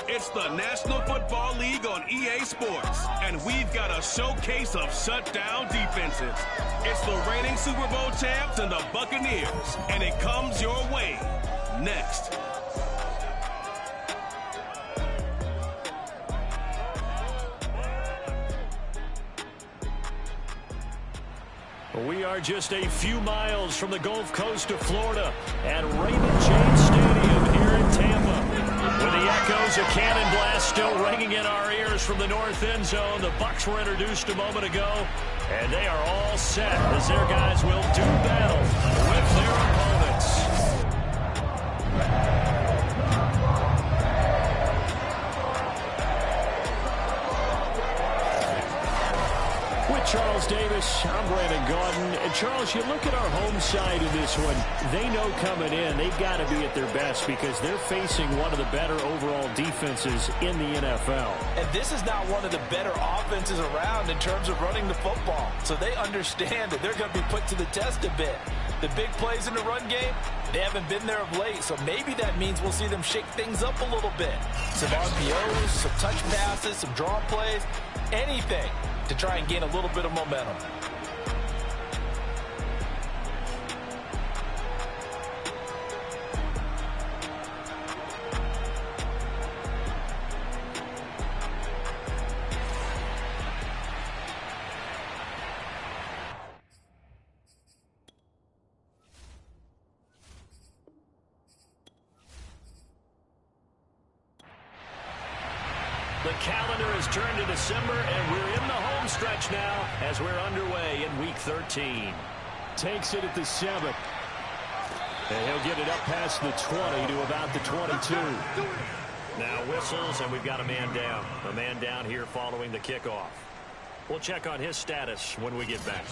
It's the National Football League on EA Sports, and we've got a showcase of shutdown defenses. It's the reigning Super Bowl champs and the Buccaneers, and it comes your way next. We are just a few miles from the Gulf Coast of Florida at Raymond James Stadium here in Tampa. With the echoes of cannon blast still ringing in our ears from the north end zone, the Bucs were introduced a moment ago, and they are all set as their guys will do battle with their opponents. Charles Davis, I'm Brandon Gaudin. And Charles, you look at our home side of this one, they know coming in they've got to be at their best because they're facing one of the better overall defenses in the NFL. And this is now one of the better offenses around in terms of running the football. So they understand that they're going to be put to the test a bit. The big plays in the run game, they haven't been there of late, so maybe that means we'll see them shake things up a little bit. Some RPOs, some touch passes, some draw plays, anything to try and gain a little bit of momentum. The calendar has turned to December, and we're in the home stretch now as we're underway in Week 13. Takes it at the 7. And he'll get it up past the 20 to about the 22. Now whistles, and we've got a man down. A man down here following the kickoff. We'll check on his status when we get back.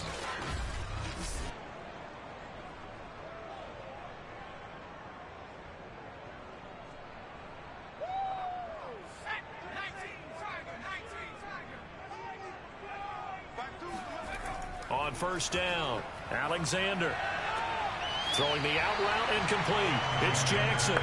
On first down, Alexander. Throwing the out route incomplete. It's Jackson.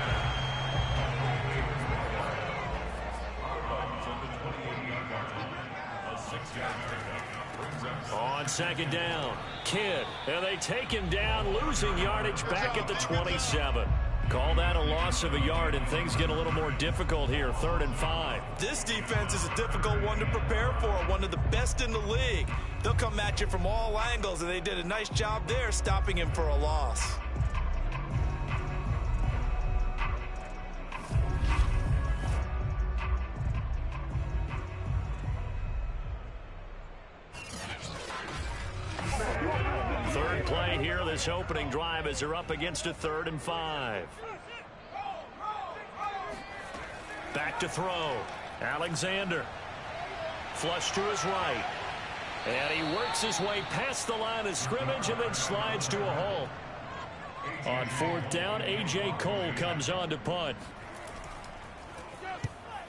On second down, Kidd. And they take him down, losing yardage back at the 27. Call that a loss of a yard, and things get a little more difficult here, 3rd and 5. This defense is a difficult one to prepare for, one of the best in the league. They'll come at you from all angles, and they did a nice job there stopping him for a loss. Third play here, this opening drive, as they're up against a 3rd and 5. Back to throw. Alexander. Flush to his right. And he works his way past the line of scrimmage and then slides to a hole. On 4th down, A.J. Cole comes on to punt.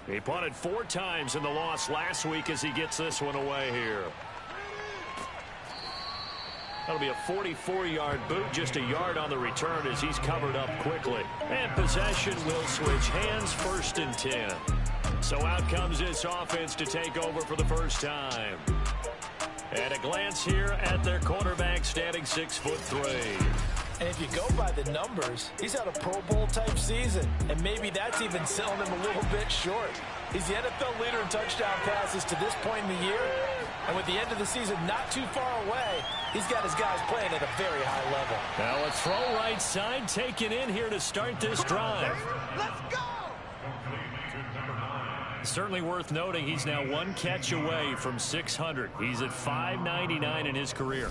He punted 4 times in the loss last week as he gets this one away here. That'll be a 44-yard boot, just a yard on the return as he's covered up quickly. And possession will switch hands, 1st and 10. So out comes this offense to take over for the first time. And a glance here at their quarterback, standing 6'3". And if you go by the numbers, he's had a Pro Bowl type season. And maybe that's even selling him a little bit short. He's the NFL leader in touchdown passes to this point in the year. And with the end of the season not too far away, he's got his guys playing at a very high level. Now a throw right side taken in here to start this drive. Let's go! Certainly worth noting he's now 1 catch away from 600. He's at 599 in his career.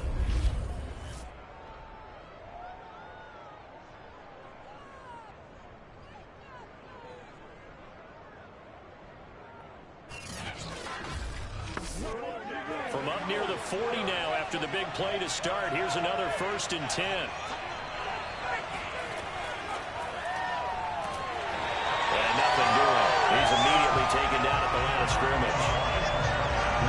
From up near the 40 now after the big play to start. Here's another 1st and 10. And nothing doing. He's immediately taken down at the line of scrimmage.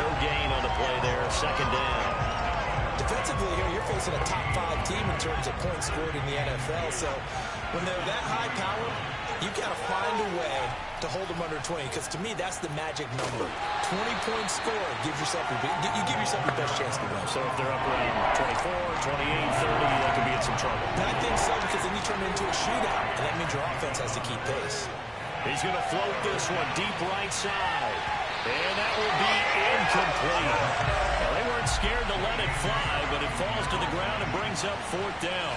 No gain on the play there. 2nd down. Defensively here, you're facing a top 5 team in terms of points scored in the NFL. So when they're that high power, you've got to find a way to hold them under 20, because to me, that's the magic number. 20-point score gives yourself you give yourself your best chance to win. So if they're up around 24, 28, 30, they could be in some trouble. And I think so, because then you turn it into a shootout, and that means your offense has to keep pace. He's going to float this one deep right side. And that will be incomplete. Well, they weren't scared to let it fly, but it falls to the ground and brings up 4th down.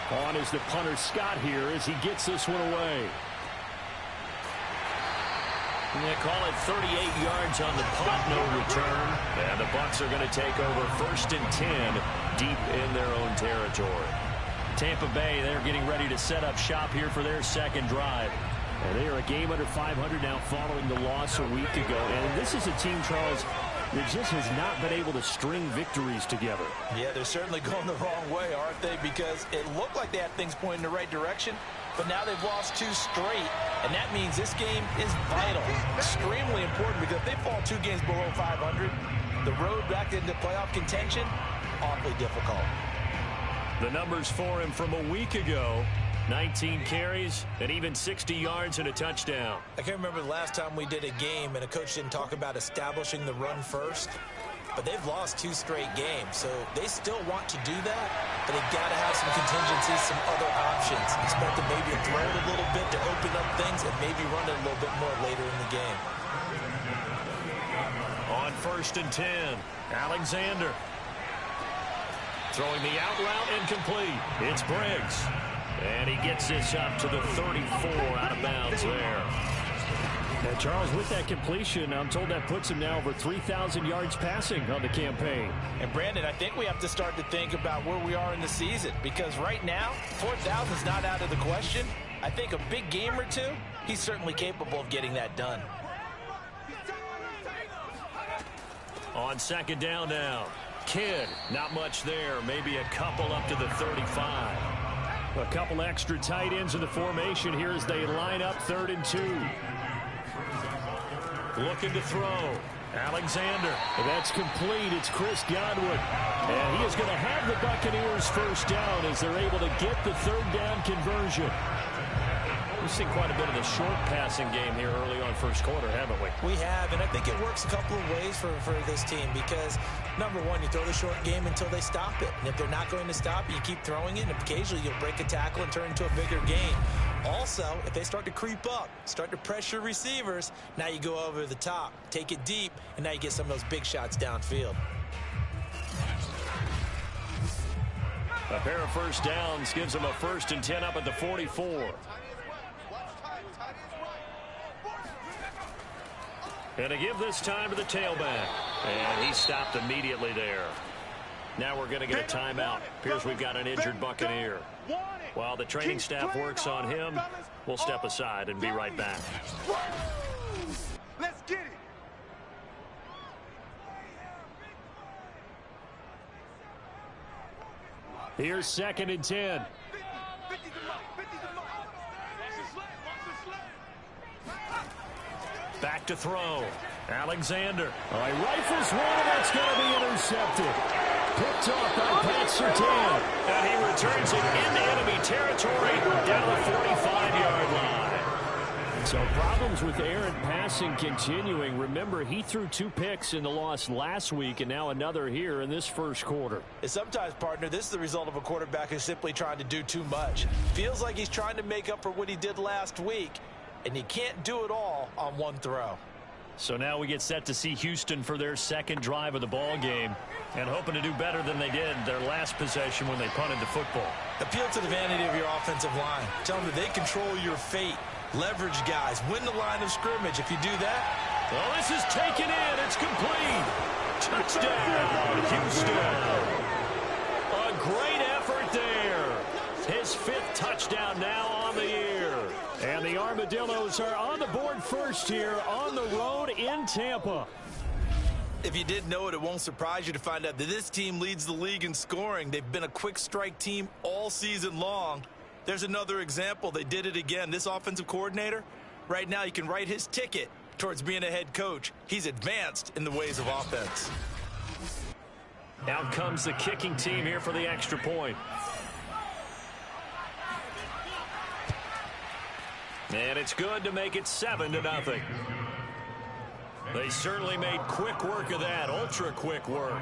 On is the punter Scott here as he gets this one away. And they call it 38 yards on the punt, no return. And the Bucs are going to take over 1st and 10 deep in their own territory. Tampa Bay, they're getting ready to set up shop here for their second drive. And they are a game under 500 now following the loss a week ago. And this is a team, Charles, that just has not been able to string victories together. Yeah, they're certainly going the wrong way, aren't they? Because it looked like they had things pointing in the right direction, but now they've lost 2 straight, and that means this game is vital, extremely important, because if they fall 2 games below 500, the road back into playoff contention, awfully difficult. The numbers for him from a week ago: 19 carries and even 60 yards and a touchdown. I can't remember the last time we did a game and a coach didn't talk about establishing the run first, but they've lost 2 straight games, so they still want to do that, but they've got to have some contingencies, some other options. Expect to maybe throw it a little bit to open up things and maybe run it a little bit more later in the game. On 1st and 10, Alexander. Throwing the out route incomplete. It's Briggs. And he gets this up to the 34 out of bounds there. And Charles, with that completion, I'm told that puts him now over 3,000 yards passing on the campaign. And Brandon, I think we have to start to think about where we are in the season, because right now, 4,000 is not out of the question. I think a big game or 2, he's certainly capable of getting that done. On 2nd down now, Kidd, not much there, maybe a couple up to the 35. A couple extra tight ends in the formation here as they line up 3rd and 2. Looking to throw. Alexander. That's complete. It's Chris Godwin. And he is going to have the Buccaneers 1st down as they're able to get the 3rd down conversion. We've seen quite a bit of the short passing game here early on 1st quarter, haven't we? We have, and I think it works a couple of ways for this team, because, number one, you throw the short game until they stop it. And if they're not going to stop it, you keep throwing it, and occasionally you'll break a tackle and turn into a bigger gain. Also, if they start to creep up, start to pressure receivers, now you go over the top, take it deep, and now you get some of those big shots downfield. A pair of 1st downs gives them a 1st and 10 up at the 44. And to give this time to the tailback. And he stopped immediately there. Now we're going to get a timeout. Appears we've got an injured Buccaneer. While the training staff works on him, we'll step aside and be right back. Let's get it. Here's 2nd and 10. Back to throw. Alexander. All right, rifles one, and that's going to be intercepted. Picked off by Pat Surtain. And he returns it into enemy territory down the 45-yard line. So problems with errant passing continuing. Remember, he threw 2 picks in the loss last week, and now another here in this 1st quarter. And sometimes, partner, this is the result of a quarterback who's simply trying to do too much. Feels like he's trying to make up for what he did last week, and he can't do it all on one throw. So now we get set to see Houston for their 2nd drive of the ball game, and hoping to do better than they did their last possession when they punted the football. Appeal to the vanity of your offensive line. Tell them that they control your fate. Leverage guys. Win the line of scrimmage. If you do that. Well, this is taken in. It's complete. Touchdown, Houston. A great effort there. His 5th touchdown now on the year. And the Armadillos are on the board first here on the road in Tampa. If you didn't know it, it won't surprise you to find out that this team leads the league in scoring. They've been a quick strike team all season long. There's another example. They did it again. This offensive coordinator, right now you can write his ticket towards being a head coach. He's advanced in the ways of offense. Out comes the kicking team here for the extra point. And it's good to make it 7-0. They certainly made quick work of that, ultra quick work.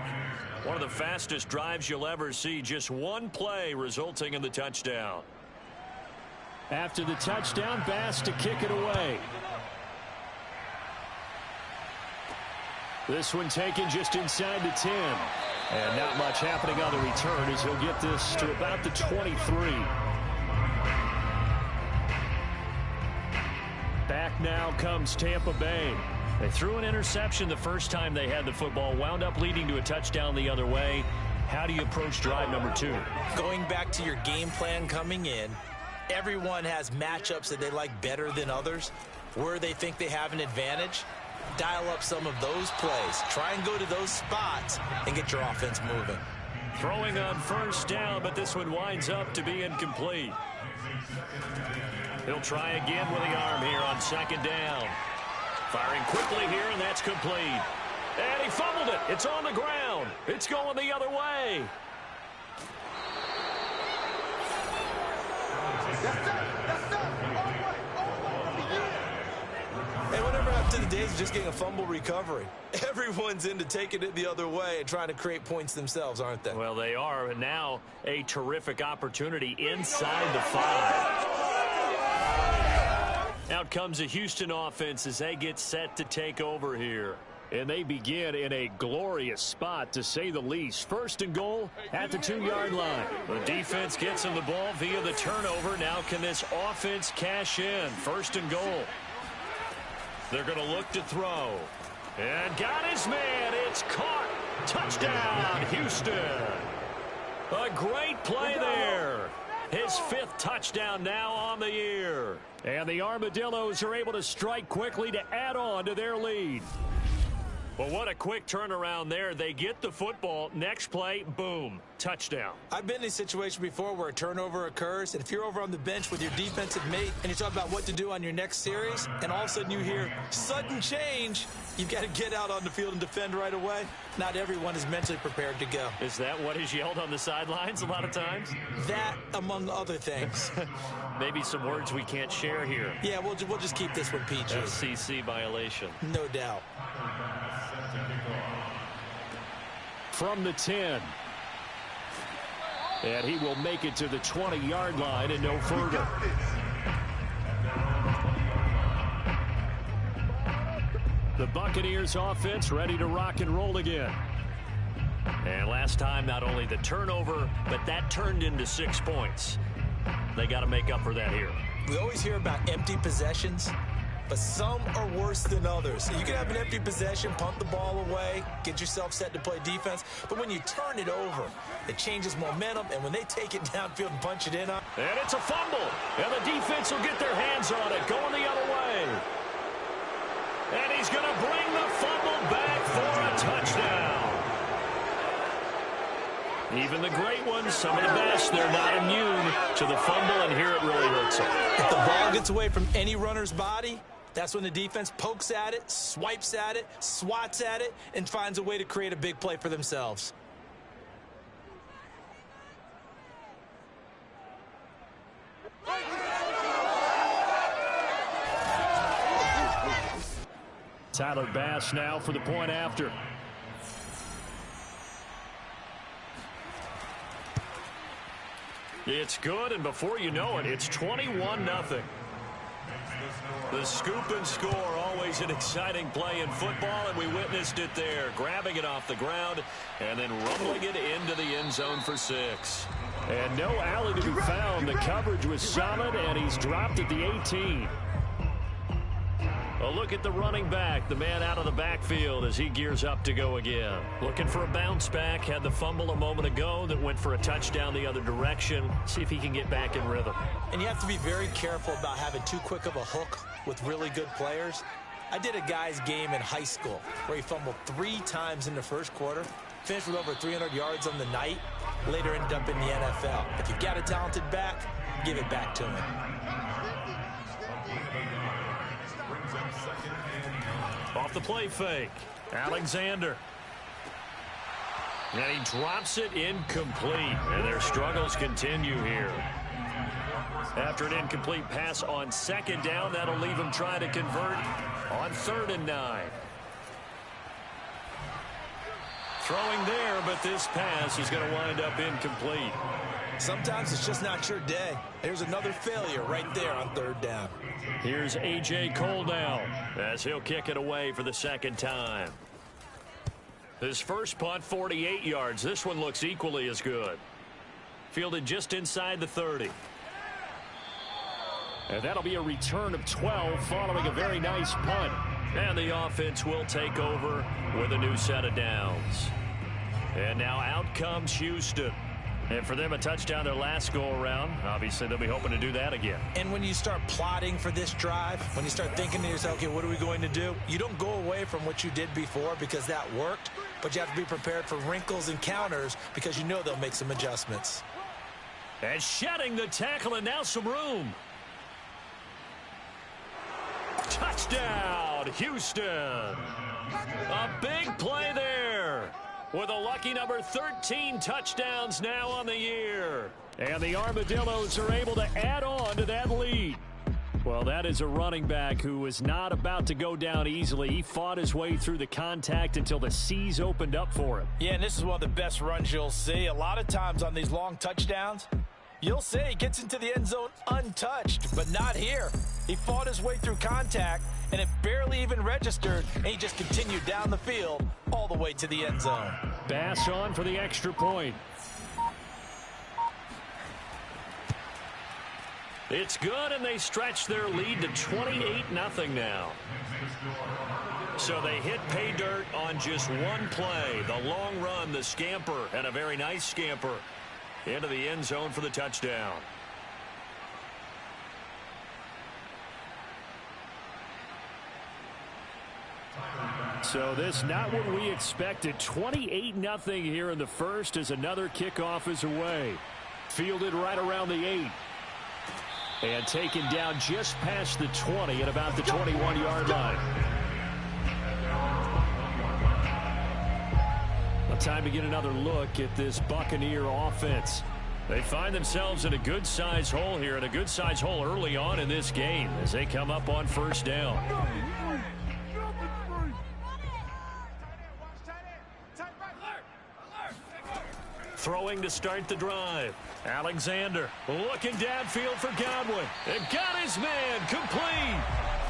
One of the fastest drives you'll ever see, just one play resulting in the touchdown. After the touchdown, Bass to kick it away. This one taken just inside the 10. And not much happening on the return as he'll get this to about the 23. Back now comes Tampa Bay. They threw an interception the first time they had the football, wound up leading to a touchdown the other way. How do you approach drive number 2? Going back to your game plan coming in, everyone has matchups that they like better than others. Where they think they have an advantage, dial up some of those plays. Try and go to those spots and get your offense moving. Throwing on first down, but this one winds up to be incomplete. He'll try again with the arm here on second down. Firing quickly here, and that's complete. And he fumbled it. It's on the ground. It's going the other way. Hey, whatever happened to the days of just getting a fumble recovery? Everyone's into taking it the other way and trying to create points themselves, aren't they? Well, they are, and now a terrific opportunity inside the 5. Out comes the Houston offense as they get set to take over here. And they begin in a glorious spot, to say the least. First and goal at the 2-yard line. The defense gets him the ball via the turnover. Now can this offense cash in? First and goal. They're going to look to throw. And got his man. It's caught. Touchdown, Houston. A great play there. His 5th touchdown now on the year. And the Armadillos are able to strike quickly to add on to their lead. Well, what a quick turnaround there. They get the football. Next play, boom, touchdown. I've been in a situation before where a turnover occurs, and if you're over on the bench with your defensive mate and you talk about what to do on your next series, and all of a sudden you hear sudden change, you've got to get out on the field and defend right away. Not everyone is mentally prepared to go. Is that what is yelled on the sidelines a lot of times? That, among other things. Maybe some words we can't share here. Yeah, we'll just keep this one PG. FCC violation. No doubt. From the 10. And he will make it to the 20-yard line and no further. The Buccaneers offense ready to rock and roll again. And last time, not only the turnover, but that turned into 6 points. They got to make up for that here. We always hear about empty possessions, but some are worse than others. So you can have an empty possession, punt the ball away, get yourself set to play defense. But when you turn it over, it changes momentum. And when they take it downfield and punch it in. And it's a fumble. And the defense will get their hands on it, going the other way. And he's going to bring the fumble back for a touchdown. Even the great ones, some of the best, they're not immune to the fumble, and here it really hurts them. If the ball gets away from any runner's body, that's when the defense pokes at it, swipes at it, swats at it, and finds a way to create a big play for themselves. Tyler Bass now for the point after. It's good, and before you know it, it's 21-0. The scoop and score, always an exciting play in football, and we witnessed it there, grabbing it off the ground and then rumbling it into the end zone for 6. And no alley to be found. The coverage was solid, and he's dropped at the 18. A look at the running back, the man out of the backfield as he gears up to go again. Looking for a bounce back, had the fumble a moment ago that went for a touchdown the other direction. See if he can get back in rhythm. And you have to be very careful about having too quick of a hook with really good players. I did a guy's game in high school where he fumbled 3 times in the first quarter, finished with over 300 yards on the night, later ended up in the NFL. If you've got a talented back, give it back to him. Off the play fake, Alexander. And he drops it incomplete. And their struggles continue here. After an incomplete pass on second down, that'll leave him trying to convert on 3rd and 9. Throwing there, but this pass is going to wind up incomplete. Sometimes it's just not your day. Here's another failure right there on 3rd down. Here's A.J. Cole now as he'll kick it away for the 2nd time. His first punt, 48 yards. This one looks equally as good. Fielded just inside the 30. And that'll be a return of 12 following a very nice punt. And the offense will take over with a new set of downs. And now out comes Houston. And for them, a touchdown their last go-around. Obviously, they'll be hoping to do that again. And when you start plotting for this drive, when you start thinking to yourself, okay, what are we going to do? You don't go away from what you did before because that worked, but you have to be prepared for wrinkles and counters because you know they'll make some adjustments. And shedding the tackle, and now some room. Touchdown, Houston. A big play there. With a lucky number 13 touchdowns now on the year. And the Armadillos are able to add on to that lead. Well, that is a running back who was not about to go down easily. He fought his way through the contact until the seas opened up for him. Yeah, and this is one of the best runs you'll see. A lot of times on these long touchdowns, you'll see he gets into the end zone untouched, but not here. He fought his way through contact, and it barely even registered, and he just continued down the field all the way to the end zone. Bass on for the extra point. It's good, and they stretch their lead to 28-0 now. So they hit pay dirt on just one play. The long run, the scamper, and a very nice scamper into the end zone for the touchdown. So this not what we expected. 28-0 here in the first as another kickoff is away. Fielded right around the 8. And taken down just past the 20 at about the 21-yard line. Well, time to get another look at this Buccaneer offense. They find themselves in a good-sized hole here, and a good-sized hole early on in this game as they come up on 1st down. Throwing to start the drive. Alexander looking downfield for Godwin. And got his man complete.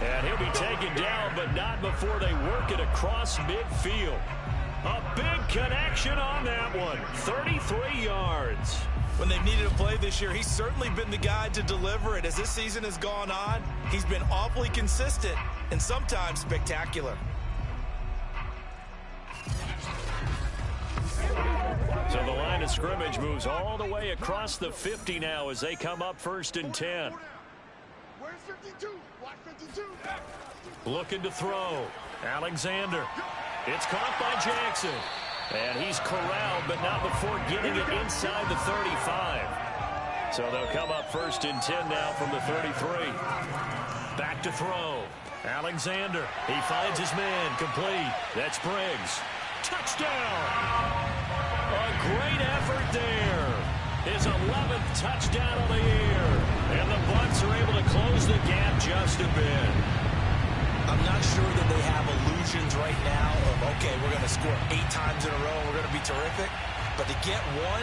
And he'll be taken down, but not before they work it across midfield. A big connection on that one. 33 yards. When they've needed a play this year, he's certainly been the guy to deliver it. As this season has gone on, he's been awfully consistent and sometimes spectacular. So the line of scrimmage moves all the way across the 50 now as they come up 1st and 10. Where's 52? Watch 52. Looking to throw. Alexander. It's caught by Jackson. And he's corralled, but not before getting it inside the 35. So they'll come up 1st and 10 now from the 33. Back to throw. Alexander. He finds his man. Complete. That's Briggs. Touchdown! A great effort there. His 11th touchdown of the year. And the Bucs are able to close the gap just a bit. I'm not sure that they have illusions right now of, okay, we're going to score 8 times in a row, we're going to be terrific. But to get one,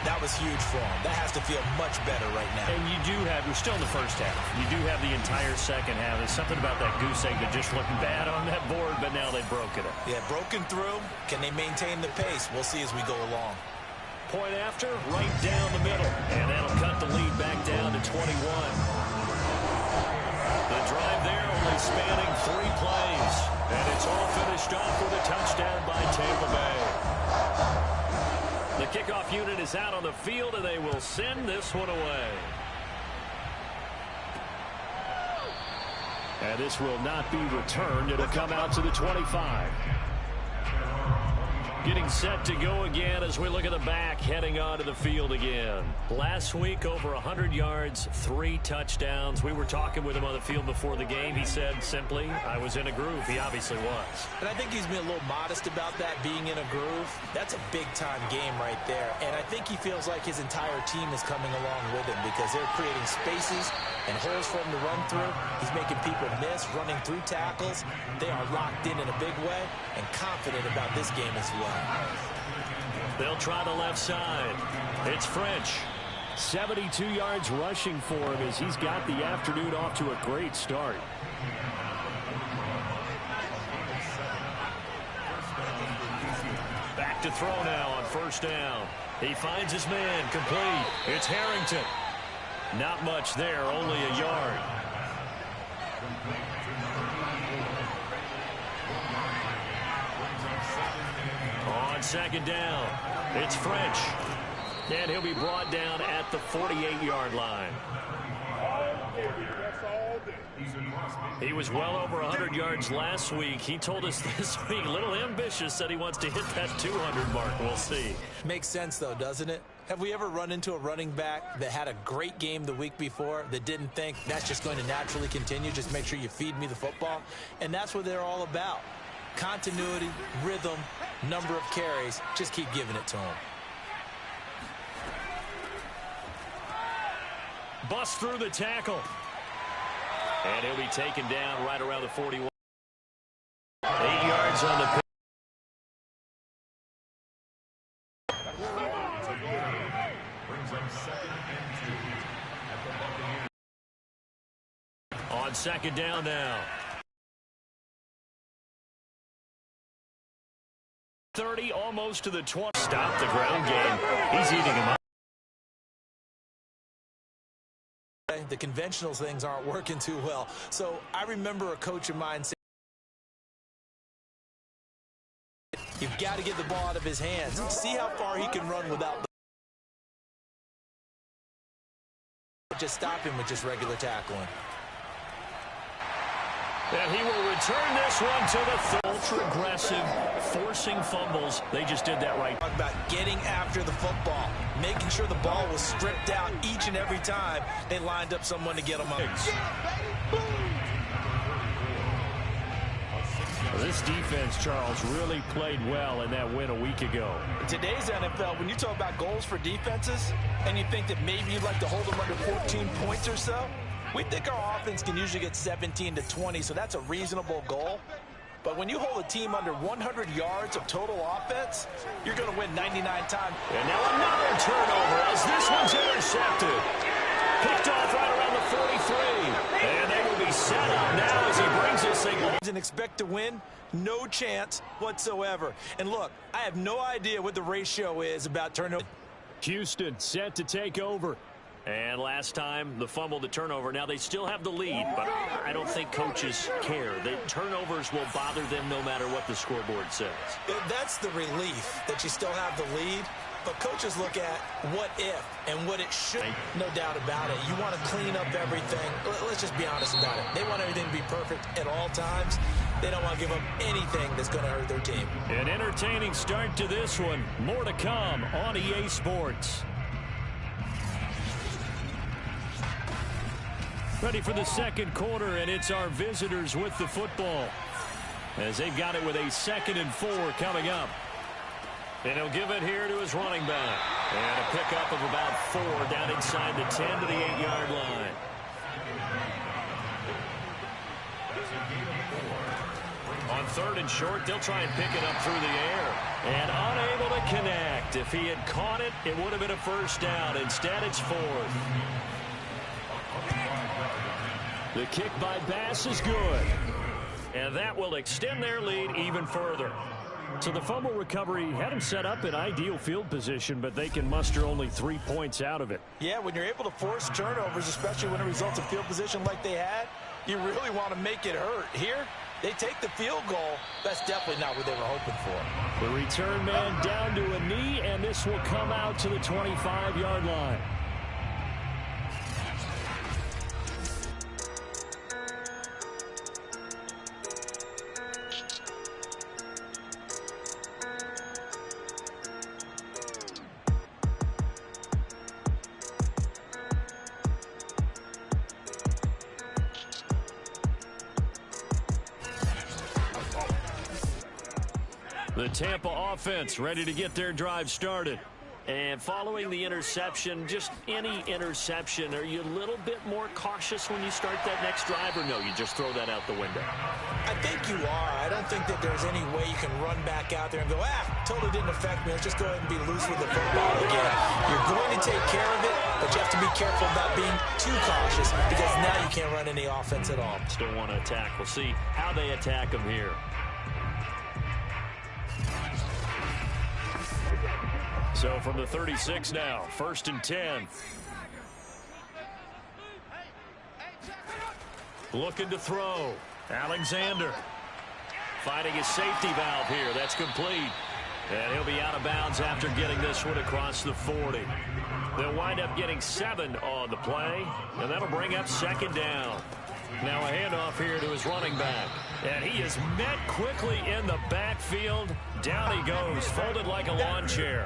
that was huge for them. That has to feel much better right now. And you do have, you're still in the first half. You do have the entire second half. There's something about that goose egg that just looked bad on that board, but now they've broken it. Yeah, broken through. Can they maintain the pace? We'll see as we go along. Point after, right down the middle. And that'll cut the lead back down to 21. The drive there only spanning 3 plays. And it's all finished off with a touchdown by Tampa Bay. The kickoff unit is out on the field, and they will send this one away. And this will not be returned. It'll come out to the 25. Getting set to go again as we look at the back heading onto the field again. Last week, over 100 yards, 3 touchdowns. We were talking with him on the field before the game. He said simply, I was in a groove. He obviously was. And I think he's been a little modest about that, being in a groove. That's a big-time game right there. And I think he feels like his entire team is coming along with him because they're creating spaces and holes for him to run through. He's making people miss, running through tackles. They are locked in a big way and confident about this game as well. They'll try the left side. It's French. 72 yards rushing for him as he's got the afternoon off to a great start. Back to throw now on first down. He finds his man, complete. It's Harrington. Not much there, only a yard. On second down, it's French. And he'll be brought down at the 48-yard line. He was well over 100 yards last week. He told us this week, a little ambitious, said he wants to hit that 200 mark. We'll see. Makes sense, though, doesn't it? Have we ever run into a running back that had a great game the week before that didn't think that's just going to naturally continue? Just make sure you feed me the football. And that's what they're all about. Continuity, rhythm, number of carries. Just keep giving it to him. Bust through the tackle. And he'll be taken down right around the 41. 8 yards on the pick. On second down now. 30, almost to the 20. Stop the ground game. He's eating him up. The conventional things aren't working too well. So I remember a coach of mine saying, you've got to get the ball out of his hands. See how far he can run without just stop him with just regular tackling. And he will return this one to the ultra-aggressive, forcing fumbles. They just did that right. Talk about getting after the football, making sure the ball was stripped out each and every time they lined up someone to get them up. This defense, Charles, really played well in that win a week ago. In today's NFL, when you talk about goals for defenses, and you think that maybe you'd like to hold them under 14 points or so, we think our offense can usually get 17 to 20, so that's a reasonable goal. But when you hold a team under 100 yards of total offense, you're going to win 99 times. And now another turnover as this one's intercepted. Picked off right around the 43. And they will be set up now as he brings this thing. And expect to win? No chance whatsoever. And look, I have no idea what the ratio is about turnover. Houston set to take over. And last time, the fumble, the turnover. Now they still have the lead, but I don't think coaches care. The turnovers will bother them no matter what the scoreboard says. That's the relief that you still have the lead. But coaches look at what if and what it should. No doubt about it. You want to clean up everything. Let's just be honest about it. They want everything to be perfect at all times. They don't want to give up anything that's going to hurt their team. An entertaining start to this one. More to come on EA Sports. Ready for the second quarter, and it's our visitors with the football as they've got it with a 2nd and 4 coming up. And he'll give it here to his running back. And a pickup of about 4 down inside the 10 to the 8-yard line. On 3rd and short, they'll try and pick it up through the air. And unable to connect. If he had caught it, it would have been a first down. Instead, it's 4th. The kick by Bass is good. And that will extend their lead even further. So the fumble recovery had them set up in ideal field position, but they can muster only 3 points out of it. Yeah, when you're able to force turnovers, especially when it results in field position like they had, you really want to make it hurt. Here, they take the field goal. That's definitely not what they were hoping for. The return man down to a knee, and this will come out to the 25-yard line. The Tampa offense ready to get their drive started. And following the interception, just any interception, are you a little bit more cautious when you start that next drive, or no, you just throw that out the window? I think you are. I don't think that there's any way you can run back out there and go, totally didn't affect me. Let's just go ahead and be loose with the football again. You're going to take care of it, but you have to be careful about being too cautious because now you can't run any offense at all. Still want to attack. We'll see how they attack them here. So from the 36 now, 1st and 10. Looking to throw. Alexander finding his safety valve here. That's complete. And he'll be out of bounds after getting this one across the 40. They'll wind up getting 7 on the play, and that'll bring up 2nd down. Now a handoff here to his running back. And he is met quickly in the backfield. Down he goes, folded like a lawn chair.